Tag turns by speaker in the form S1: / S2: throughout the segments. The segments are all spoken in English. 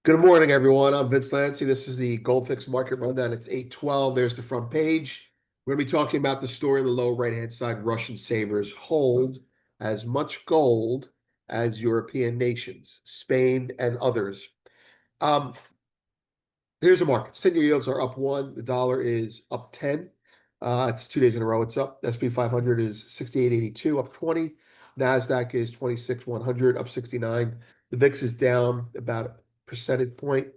S1: Good morning, everyone. I'm Vince Lancy. This is the Gold Fix Market Rundown. It's 8:12. There's the front page. We're going to be talking about the story on the lower right-hand side. Russian savers hold as much gold as European nations, Spain and others. Um, Here's the market. 10-year yields are up 1. The dollar is up 10. It's 2 days in a row. It's up. SP 500 is 68.82, up 20. NASDAQ is 26,100, up 69. The VIX is down about a percentage point.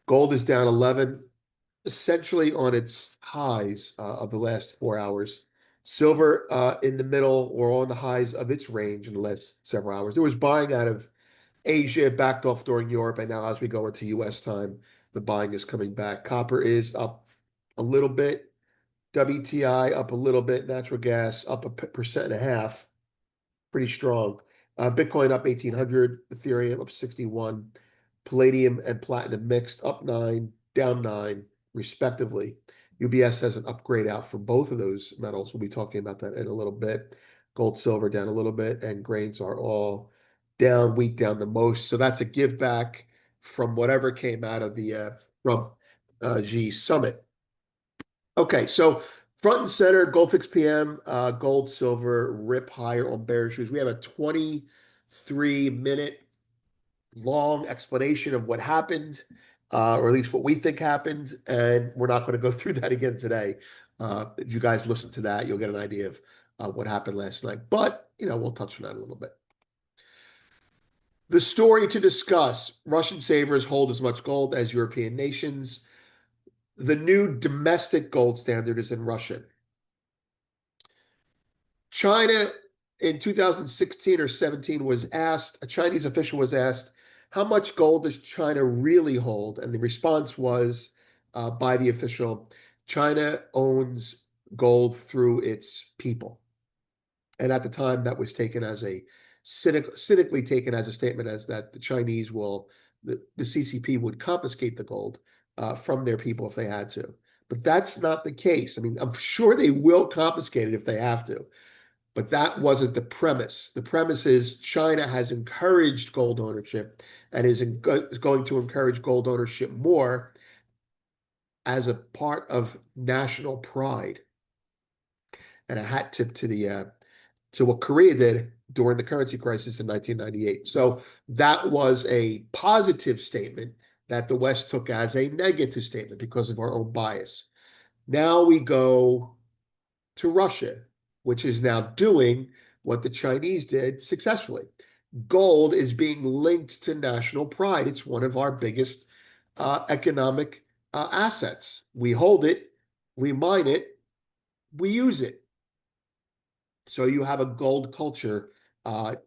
S1: Gold is down 11, essentially on its highs of the last 4 hours. Silver in the middle or on the highs of its range in the last several hours. There was buying out of Asia, backed off during Europe, and now as we go into US time, the buying is coming back. Copper is up a little bit. WTI up a little bit. Natural gas up a percent and a half. Pretty strong. Bitcoin up 1,800. Ethereum up 61. Palladium and platinum mixed up 9, down 9, respectively. UBS has an upgrade out for both of those metals. We'll be talking about that in a little bit. Gold, silver down a little bit, and grains are all down, wheat down the most. So that's a give back from whatever came out of the Trump G summit. Okay, so front and center, Gold Fix PM, gold, silver, rip higher on bear shoes. We have a 23-minute long explanation of what happened, or at least what we think happened, and we're not going to go through that again today. If you guys listen to that, you'll get an idea of what happened last night. But, we'll touch on that a little bit. The story to discuss, Russian savers hold as much gold as European nations. The new domestic gold standard is in Russia. China in 2016 or 17 was asked, a Chinese official was asked, how much gold does China really hold? And the response was by the official, China owns gold through its people. And at the time, that was taken as a cynically taken as a statement as that the Chinese the CCP would confiscate the gold from their people if they had to. But that's not the case. I mean, I'm sure they will confiscate it if they have to. But that wasn't the premise. The premise is China has encouraged gold ownership and is going to encourage gold ownership more as a part of national pride. And a hat tip to what Korea did during the currency crisis in 1998. So that was a positive statement that the West took as a negative statement because of our own bias. Now we go to Russia, which is now doing what the Chinese did successfully. Gold is being linked to national pride. It's one of our biggest economic assets. We hold it, we mine it, we use it. So you have a gold culture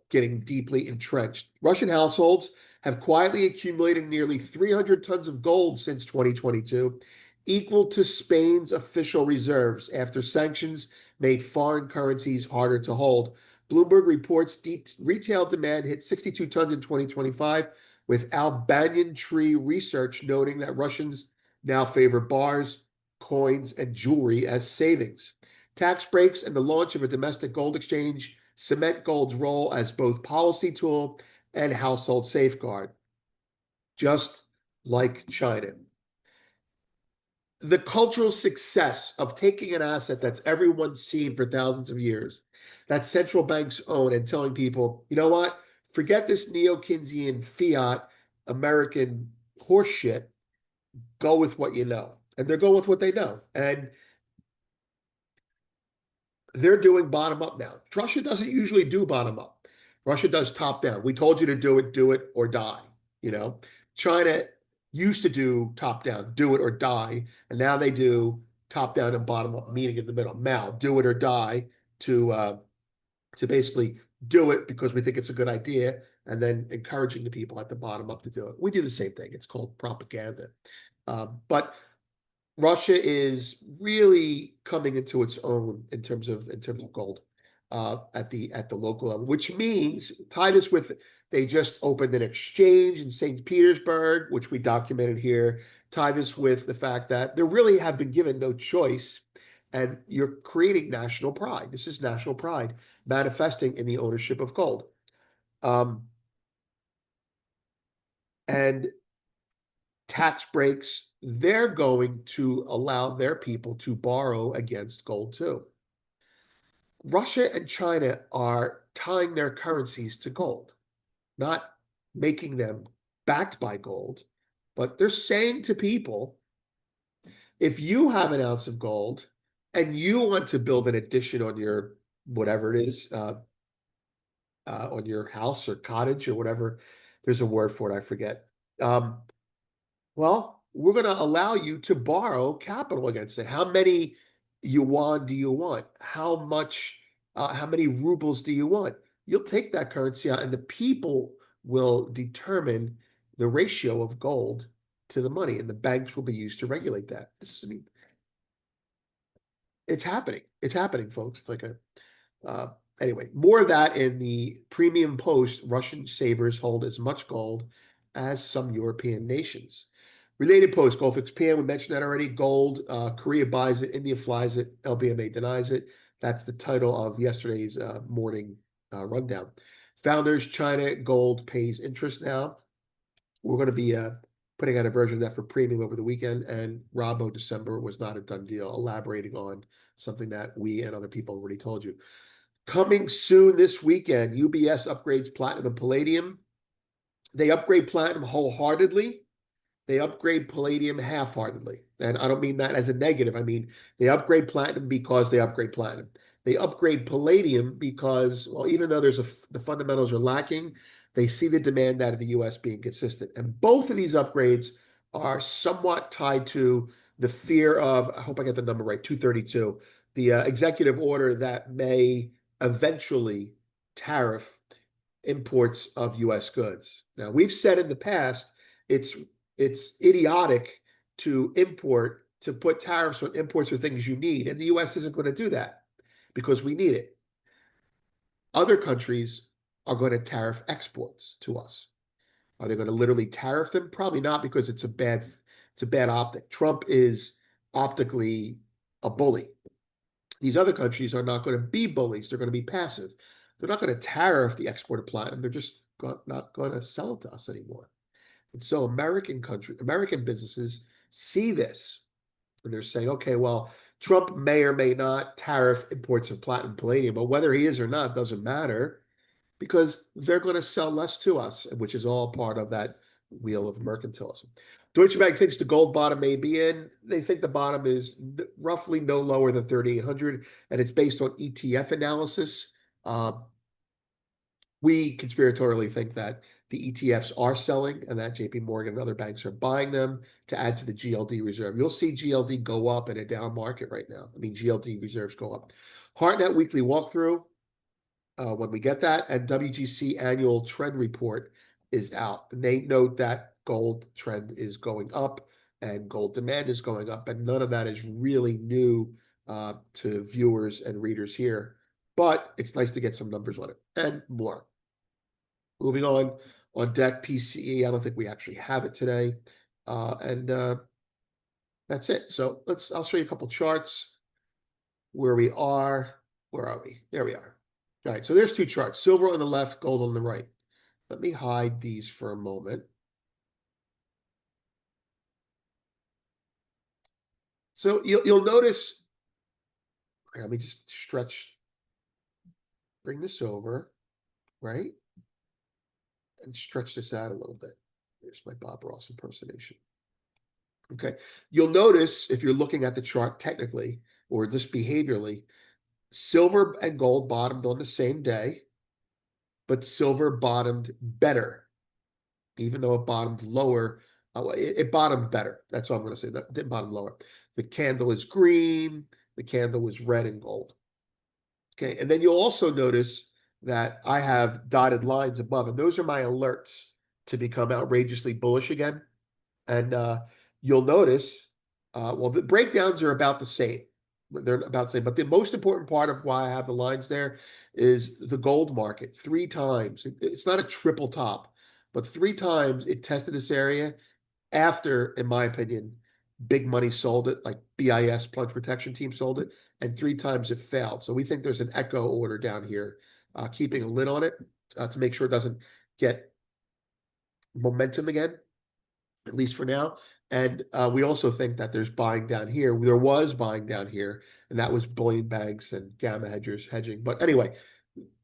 S1: getting deeply entrenched. Russian households have quietly accumulated nearly 300 tons of gold since 2022, equal to Spain's official reserves after sanctions made foreign currencies harder to hold. Bloomberg reports retail demand hit 62 tons in 2025, with Al Banyan Tree Research noting that Russians now favor bars, coins, and jewelry as savings. Tax breaks and the launch of a domestic gold exchange cement gold's role as both policy tool and household safeguard, just like China. The cultural success of taking an asset that's everyone's seen for thousands of years, that central banks own, and telling people, you know what, forget this neo-Keynesian fiat American horseshit, go with what you know. And they're going with what they know. And they're doing bottom up now. Russia doesn't usually do bottom up. Russia does top down. We told you to do it or die. China used to do top down, do it or die, and now they do top down and bottom up, meeting in the middle. Mao, do it or die, to basically do it because we think it's a good idea, and then encouraging the people at the bottom up to do it. We do the same thing. It's called propaganda. But Russia is really coming into its own in terms of gold at the local level, which means tie this with they just opened an exchange in St. Petersburg, which we documented here. Tie this with the fact that they really have been given no choice, and you're creating national pride. This is national pride manifesting in the ownership of gold. And tax breaks, they're going to allow their people to borrow against gold too. Russia and China are tying their currencies to gold, not making them backed by gold, but they're saying to people, if you have an ounce of gold and you want to build an addition on your whatever it is, on your house or cottage or whatever, there's a word for it, I forget. Um, well, we're going to allow you to borrow capital against it. How many yuan do you want? How many rubles do you want? You'll take that currency out, and the people will determine the ratio of gold to the money, and the banks will be used to regulate that. I mean, it's happening. It's happening, folks. It's like a uh, anyway, more of that in the premium post. Russian savers hold as much gold as some European nations. Related post, Gulf XPM, we mentioned that already. Gold, Korea buys it, India flies it, LBMA denies it. That's the title of yesterday's morning rundown. Founders, China gold pays interest now. We're going to be putting out a version of that for premium over the weekend, and Rabo December was not a done deal, elaborating on something that we and other people already told you. Coming soon this weekend, UBS upgrades platinum and palladium. They upgrade platinum wholeheartedly. They upgrade palladium half-heartedly. And I don't mean that as a negative. I mean, they upgrade platinum because they upgrade platinum. They upgrade palladium because, well, even though the fundamentals are lacking, they see the demand out of the US being consistent. And both of these upgrades are somewhat tied to the fear of, I hope I get the number right, 232, the executive order that may eventually tariff imports of US goods. Now, we've said in the past, it's idiotic to put tariffs on imports of things you need, and the US isn't going to do that because we need it. Other countries are going to tariff exports to us. Are they going to literally tariff them? Probably not, because it's a bad optic. Trump is optically a bully. These other countries are not going to be bullies. They're going to be passive. They're not going to tariff the export of platinum. They're just not going to sell it to us anymore. And so American businesses see this, and they're saying, okay, well, Trump may or may not tariff imports of platinum, palladium, but whether he is or not doesn't matter, because they're going to sell less to us, which is all part of that wheel of mercantilism. Deutsche Bank thinks the gold bottom may be in. They think the bottom is roughly no lower than 3,800, and it's based on ETF analysis. We conspiratorially think that the ETFs are selling and that JP Morgan and other banks are buying them to add to the GLD reserve. You'll see GLD go up in a down market right now. I mean, GLD reserves go up. HeartNet weekly walkthrough when we get that, and WGC annual trend report is out. And they note that gold trend is going up and gold demand is going up, and none of that is really new to viewers and readers here. But it's nice to get some numbers on it and more. Moving on deck, PCE. I don't think we actually have it today. And that's it. So I'll show you a couple charts where we are. Where are we? There we are. All right, so there's two charts, silver on the left, gold on the right. Let me hide these for a moment. So you'll notice, let me just bring this over, right? And stretch this out a little bit. Here's my Bob Ross impersonation. Okay, you'll notice if you're looking at the chart technically or just behaviorally, silver and gold bottomed on the same day, but silver bottomed better, even though it bottomed lower. It bottomed better. That's all I'm going to say. That didn't bottom lower. The candle is green. The candle was red and gold. Okay, and then you'll also notice that I have dotted lines above, and those are my alerts to become outrageously bullish again. And you'll notice, well, the breakdowns are about the same. They're about the same. But the most important part of why I have the lines there is the gold market. 3 times. It's not a triple top, but 3 times it tested this area after, in my opinion, big money sold it, like BIS, Plunge Protection Team sold it, and 3 times it failed. So we think there's an echo order down here, keeping a lid on it to make sure it doesn't get momentum again. at least for now. And we also think that there's buying down here. There was buying down here, and that was bullion banks and gamma hedgers hedging. But anyway,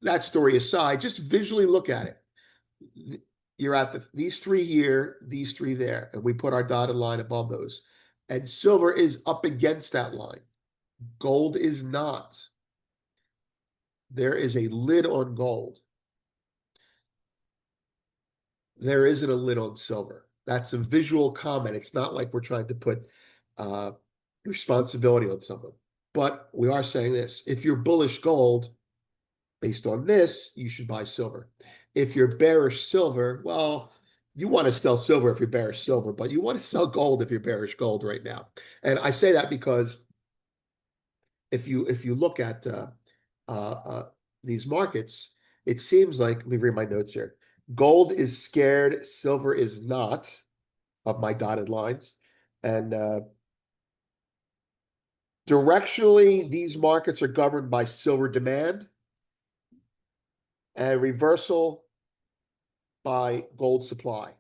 S1: that story aside, just visually look at it. You're at these three here, these three there, and we put our dotted line above those. And silver is up against that line. Gold is not. There is a lid on gold. There isn't a lid on silver. That's a visual comment. It's not like we're trying to put responsibility on someone. But we are saying this. If you're bullish gold, based on this, you should buy silver. If you're bearish silver, well, you want to sell silver if you're bearish silver, but you want to sell gold if you're bearish gold right now. And I say that because if you look at these markets, it seems like, let me read my notes here. Gold is scared, silver is not, of my dotted lines. And directionally, these markets are governed by silver demand and reversal by gold supply.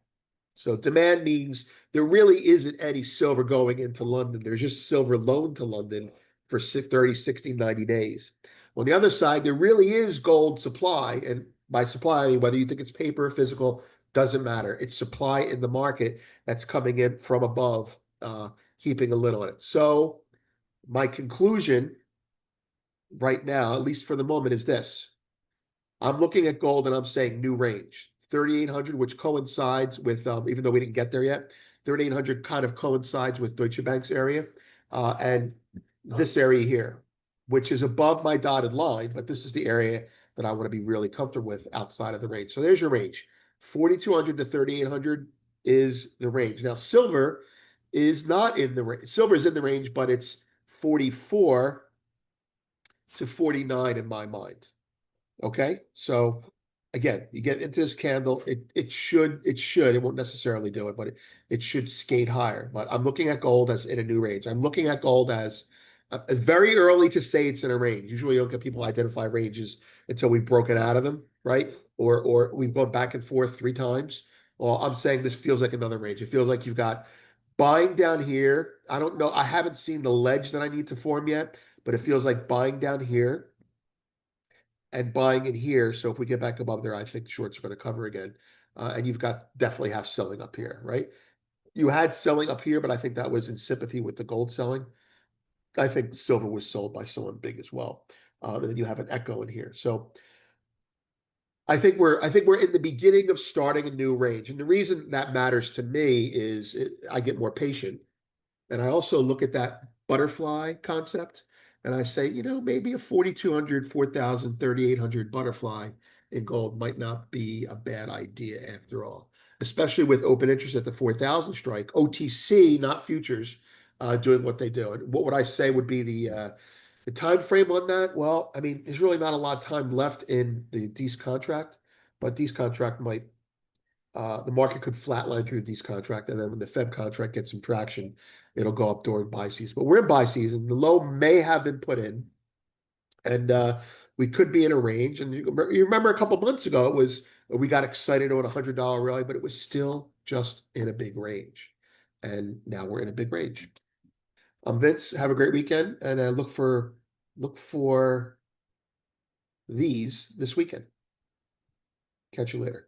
S1: So demand means there really isn't any silver going into London. There's just silver loaned to London for 30, 60, 90 days. On the other side, there really is gold supply. And by supply, I mean whether you think it's paper or physical, doesn't matter. It's supply in the market that's coming in from above, keeping a lid on it. So my conclusion right now, at least for the moment, is this. I'm looking at gold and I'm saying new range. 3,800, which coincides with, even though we didn't get there yet, 3,800 kind of coincides with Deutsche Bank's area. And this area here, which is above my dotted line, but this is the area that I want to be really comfortable with outside of the range. So there's your range. 4,200 to 3,800 is the range. Now, silver is not in the range. Silver is in the range, but it's 44 to 49 in my mind. Okay, so again, you get into this candle, it won't necessarily do it, but it should skate higher. But I'm looking at gold as in a new range. I'm looking at gold as very early to say it's in a range. Usually you don't get people identify ranges until we've broken out of them, right? Or we've gone back and forth 3 times. Well, I'm saying this feels like another range. It feels like you've got buying down here. I don't know. I haven't seen the ledge that I need to form yet, but it feels like buying down here and buying in here. So if we get back above there, I think the shorts are going to cover again. And you've got definitely have selling up here, right? You had selling up here, but I think that was in sympathy with the gold selling. I think silver was sold by someone big as well. And then you have an echo in here. So I think we're in the beginning of starting a new range. And the reason that matters to me is I get more patient. And I also look at that butterfly concept and I say, maybe a 4,200, 4,000, 3,800 butterfly in gold might not be a bad idea after all, especially with open interest at the 4,000 strike, OTC, not futures, doing what they do. And what would I say would be the time frame on that? Well, I mean, there's really not a lot of time left in the Dees contract, but Dees contract might the market could flatline through these contract, and then when the Fed contract gets some traction, it'll go up during buy season. But we're in buy season. The low may have been put in, and we could be in a range. And you remember a couple months ago, it was we got excited on $100 rally, but it was still just in a big range. And now we're in a big range. I'm Vince. Have a great weekend, and look for these this weekend. Catch you later.